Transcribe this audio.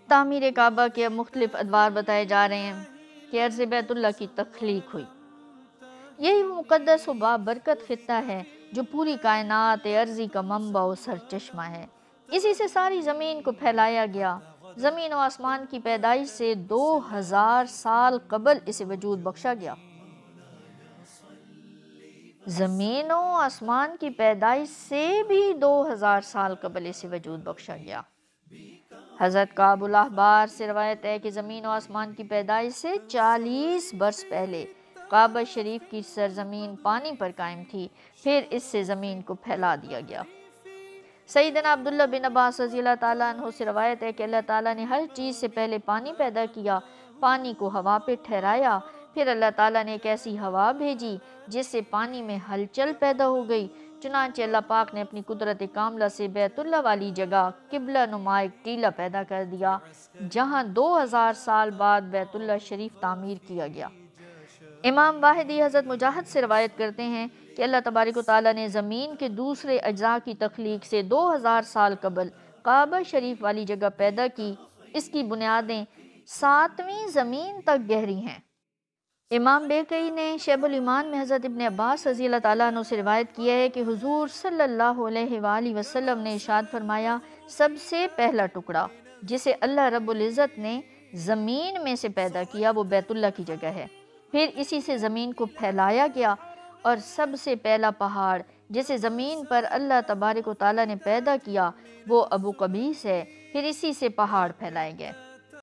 تعمیر کعبہ کے اب مختلف ادوار بتائے جا رہے ہیں کہ عرض بیت اللہ کی تخلیق ہوئی۔ یہی وہ مقدس و بابرکت خطہ ہے جو پوری کائنات ارضی کا منبع و سرچشمہ ہے۔ اسی سے ساری زمین کو پھیلایا گیا۔ زمین و آسمان کی پیدائش سے 2000 سال قبل اسے وجود بخشا گیا۔ زمین و آسمان کی پیدائش سے بھی 2000 سال قبل اسے وجود بخشا گیا۔ حضرت کعب الاحبار سے روایت ہے کہ زمین و آسمان کی پیدائش سے 40 برس پہلے کعبہ شریف کی سرزمین پانی پر قائم تھی، پھر اس سے زمین کو پھیلا دیا گیا۔ سیدنا عبداللہ بن عباس رضی اللہ تعالیٰ عنہ سے روایت ہے کہ اللہ تعالیٰ نے ہر چیز سے پہلے پانی پیدا کیا، پانی کو ہوا پہ ٹھہرایا، پھر اللہ تعالیٰ نے ایک ایسی ہوا بھیجی جس سے پانی میں ہلچل پیدا ہو گئی، چنانچہ اللہ پاک نے اپنی قدرت کاملہ سے بیت اللہ والی جگہ قبلہ نما ایک ٹیلہ پیدا کر دیا، جہاں 2000 سال بعد بیت اللہ شریف تعمیر کیا گیا۔ امام واحدی حضرت مجاہد سے روایت کرتے ہیں کہ اللہ تبارک و تعالیٰ نے زمین کے دوسرے اجزاء کی تخلیق سے 2000 سال قبل کعبہ شریف والی جگہ پیدا کی۔ اس کی بنیادیں 7ویں زمین تک گہری ہیں۔ امام بیہقی نے شعب الایمان میں حضرت ابن عباس رضی اللہ تعالیٰ عنہ سے روایت کیا ہے کہ حضور صلی اللہ علیہ وآلہ وسلم نے ارشاد فرمایا، سب سے پہلا ٹکڑا جسے اللہ رب العزت نے زمین میں سے پیدا کیا وہ بیت اللہ کی جگہ ہے، پھر اسی سے زمین کو پھیلایا گیا، اور سب سے پہلا پہاڑ جسے زمین پر اللہ تبارک و تعالیٰ نے پیدا کیا وہ ابو قبیس ہے، پھر اسی سے پہاڑ پھیلائے گئے۔